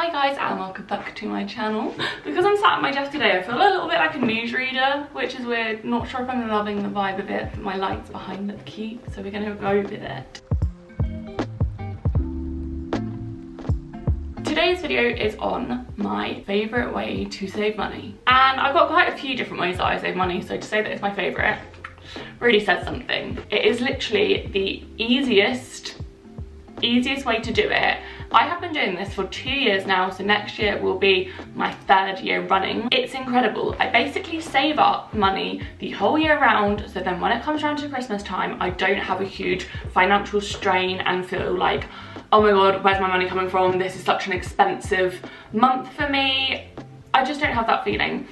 Hi guys and welcome back to my channel. Because I'm sat at my desk today, I feel a little bit like a newsreader, which is weird. Not sure if I'm loving the vibe of it, but my light's behind look cute, so we're gonna go with it. Today's video is on my favourite way to save money. And I've got quite a few different ways that I save money, so to say that it's my favourite really says something. It is literally the easiest way to do it. I have been doing this for 2 years now, so next year will be my 3rd year running. It's incredible. I basically save up money the whole year round, so then when it comes around to Christmas time, I don't have a huge financial strain and feel like, oh my god, where's my money coming from? This is such an expensive month for me. I just don't have that feeling.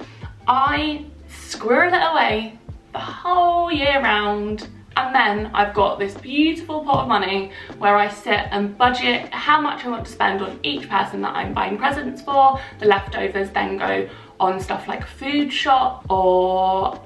I squirrel it away the whole year round, and then I've got this beautiful pot of money where I sit and budget how much I want to spend on each person that I'm buying presents for. The leftovers then go on stuff like food shop or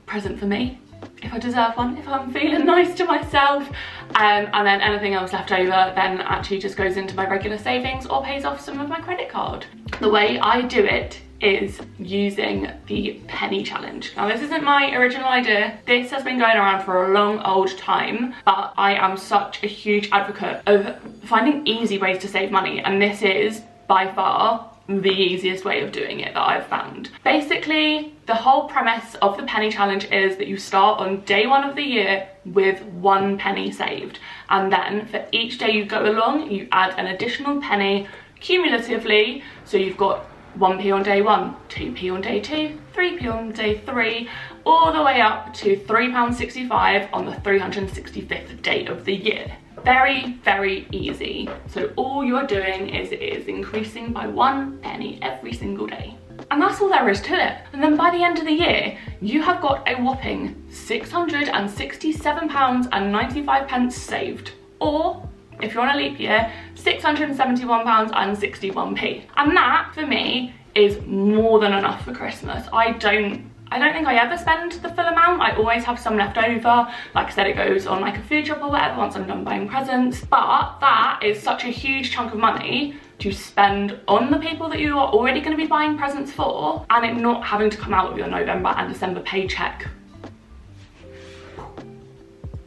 present for me, if I deserve one, if I'm feeling nice to myself. And then anything else left over then actually just goes into my regular savings or pays off some of my credit card. The way I do it is using the penny challenge. Now this isn't my original idea. This has been going around for a long old time, but I am such a huge advocate of finding easy ways to save money, and this is by far the easiest way of doing it that I've found. Basically, the whole premise of the penny challenge is that you start on day 1 of the year with 1 penny saved, and then for each day you go along, you add an additional penny cumulatively, so you've got 1p on day 1, 2p on day 2, 3p on day 3, all the way up to £3.65 on the 365th day of the year. Very, very easy. So all you're doing is increasing by 1 penny every single day. And that's all there is to it. And then by the end of the year, you have got a whopping £667.95 saved. Or, if you're on a leap year, £671.61. And that, for me, is more than enough for Christmas. I don't think I ever spend the full amount. I always have some left over. Like I said, it goes on like a food shop or whatever once I'm done buying presents. But that is such a huge chunk of money to spend on the people that you are already going to be buying presents for, and it not having to come out of your November and December paycheck.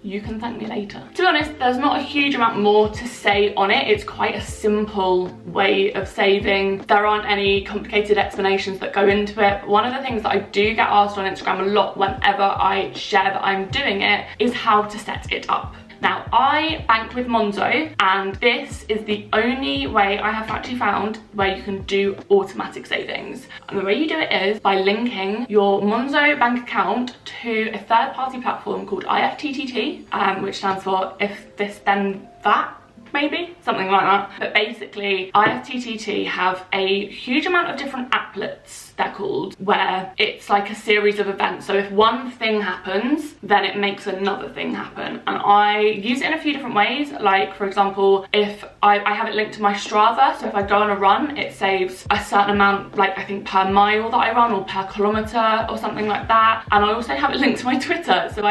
You can thank me later. To be honest, there's not a huge amount more to say on it. It's quite a simple way of saving. There aren't any complicated explanations that go into it. But one of the things that I do get asked on Instagram a lot whenever I share that I'm doing it is how to set it up. Now, I bank with Monzo, and this is the only way I have actually found where you can do automatic savings. And the way you do it is by linking your Monzo bank account to a third-party platform called IFTTT, which stands for if this then that, maybe, something like that. But basically, IFTTT have a huge amount of different applets, they're called, where it's like a series of events. So if one thing happens, then it makes another thing happen. And I use it in a few different ways. Like, for example, if I have it linked to my Strava, so if I go on a run, it saves a certain amount, like I think per mile that I run or per kilometre or something like that. And I also have it linked to my Twitter, so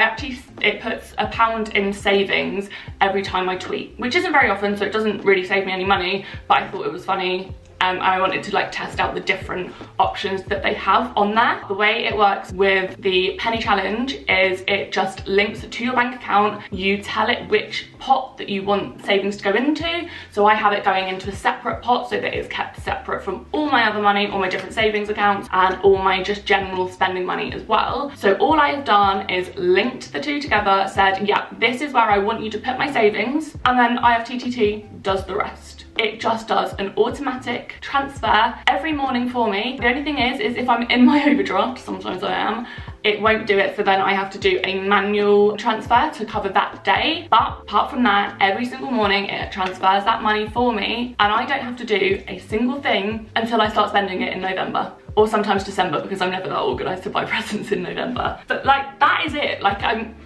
it puts £1 in savings every time I tweet, which isn't very often, so it doesn't really save me any money, but I thought it was funny. I wanted to like test out the different options that they have on there. The way it works with the penny challenge is it just links to your bank account. You tell it which pot that you want savings to go into. So I have it going into a separate pot so that it's kept separate from all my other money, all my different savings accounts, and all my just general spending money as well. So all I have done is linked the two together, said, yeah, this is where I want you to put my savings, and then IFTTT does the rest. It just does an automatic transfer every morning for me. The only thing is if I'm in my overdraft, sometimes I am, it won't do it, so then I have to do a manual transfer to cover that day. But apart from that, every single morning it transfers that money for me, and I don't have to do a single thing until I start spending it in November. Or sometimes December, because I'm never that organised to buy presents in November. But like, that is it. Like, I'm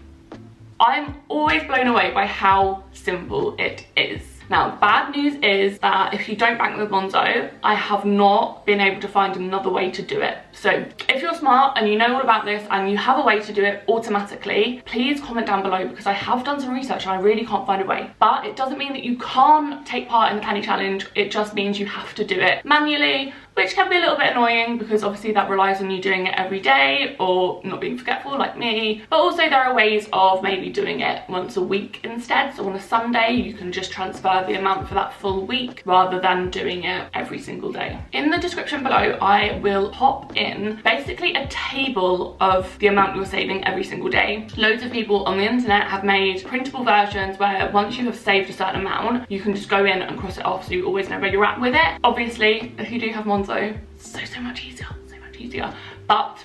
always blown away by how simple it is. Now, bad news is that if you don't bank with Monzo, I have not been able to find another way to do it. So if you're smart and you know all about this and you have a way to do it automatically, please comment down below, because I have done some research and I really can't find a way. But it doesn't mean that you can't take part in the penny challenge. It just means you have to do it manually, which can be a little bit annoying because obviously that relies on you doing it every day or not being forgetful like me. But also there are ways of maybe doing it once a week instead. So on a Sunday, you can just transfer the amount for that full week rather than doing it every single day. In the description below, I will pop in basically a table of the amount you're saving every single day. Loads of people on the internet have made printable versions where once you have saved a certain amount, you can just go in and cross it off so you always know where you're at with it. Obviously, if you do have Monzo, so much easier. But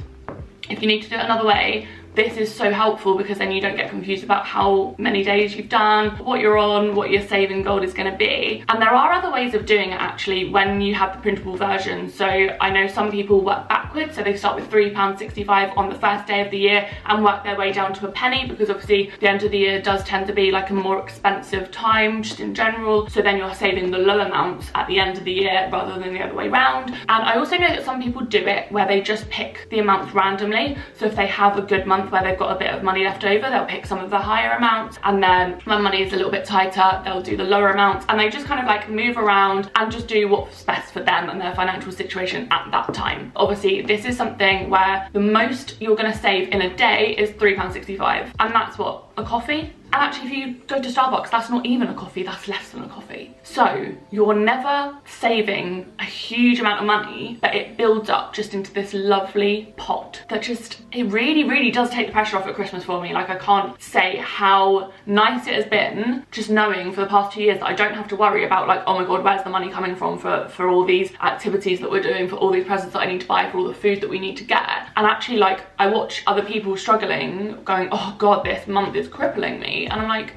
if you need to do it another way, this is so helpful, because then you don't get confused about how many days you've done, what you're on, what your saving goal is going to be. And there are other ways of doing it actually when you have the printable version. So I know some people work backwards, so they start with £3.65 on the first day of the year and work their way down to a penny, because obviously the end of the year does tend to be like a more expensive time just in general. So then you're saving the low amounts at the end of the year rather than the other way around. And I also know that some people do it where they just pick the amounts randomly. So if they have a good month where they've got a bit of money left over, they'll pick some of the higher amounts, and then when money is a little bit tighter, they'll do the lower amounts, and they just kind of like move around and just do what's best for them and their financial situation at that time. Obviously, this is something where the most you're going to save in a day is £3.65, and that's what, a coffee? And actually, if you go to Starbucks, that's not even a coffee, that's less than a coffee. So you're never saving a huge amount of money, but it builds up just into this lovely pot that just, it really does take the pressure off at Christmas for me. Like, I can't say how nice it has been just knowing for the past 2 years that I don't have to worry about like, oh my God, where's the money coming from for all these activities that we're doing, for all these presents that I need to buy, for all the food that we need to get. And actually, like, I watch other people struggling, going, oh God, this month is crippling me. And I'm like,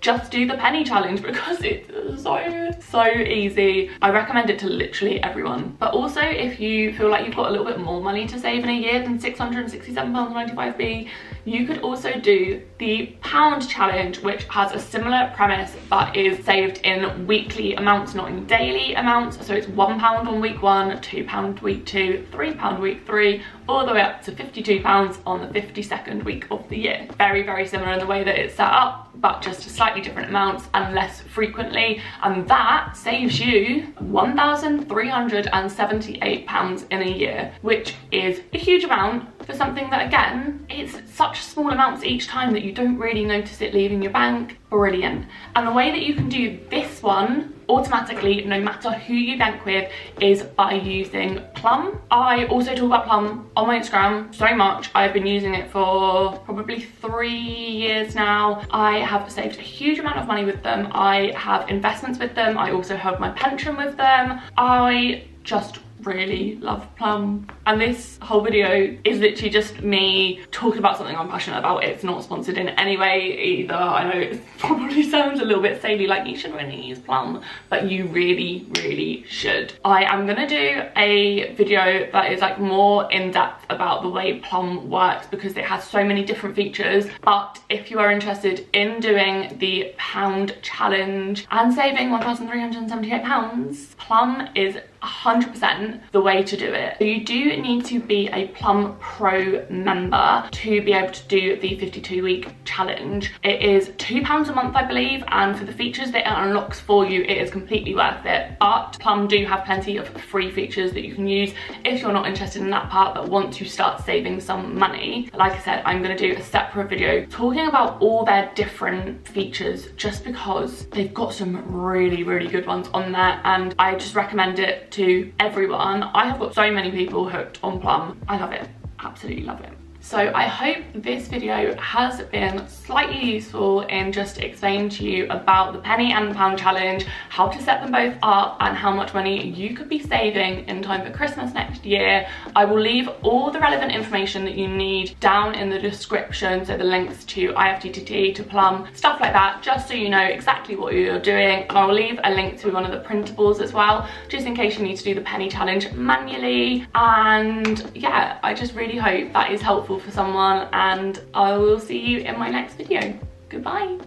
just do the penny challenge, because it's so easy. I recommend it to literally everyone. But also, if you feel like you've got a little bit more money to save in a year than £667.95, you could also do the pound challenge, which has a similar premise but is saved in weekly amounts, not in daily amounts. So it's £1 on week 1, £2 week 2, £3 week 3, all the way up to £52 on the 52nd week of the year. Very similar in the way that it's set up, but just slightly different amounts and less frequently. And that saves you £1,378 in a year, which is a huge amount for something that, again, it's such small amounts each time that you don't really notice it leaving your bank. Brilliant. And the way that you can do this one automatically, no matter who you bank with, is by using Plum. I also talk about Plum on my Instagram so much. I've been using it for probably 3 years now. I have saved a huge amount of money with them. I have investments with them. I also have my pension with them. I just really love Plum, and this whole video is literally just me talking about something I'm passionate about. It's not sponsored in any way either. I know it probably sounds a little bit saley, like you should really use Plum, but you really should. I am gonna do a video that is like more in depth about the way Plum works, because it has so many different features. But if you are interested in doing the pound challenge and saving £1,378, Plum is 100% the way to do it. So you do need to be a Plum Pro member to be able to do the 52-week challenge. It is £2 a month, I believe, and for the features that it unlocks for you, it is completely worth it. But Plum do have plenty of free features that you can use if you're not interested in that part but want to start saving some money. Like I said, I'm going to do a separate video talking about all their different features, just because they've got some really good ones on there, and I just recommend it to everyone. I have got so many people hooked on Plum. I love it, absolutely love it. So I hope this video has been slightly useful in just explaining to you about the penny and the pound challenge, how to set them both up, and how much money you could be saving in time for Christmas next year. I will leave all the relevant information that you need down in the description, so the links to IFTTT, to Plum, stuff like that, just so you know exactly what you're doing. And I will leave a link to one of the printables as well, just in case you need to do the penny challenge manually. And yeah, I just really hope that is helpful for someone, and I will see you in my next video. Goodbye.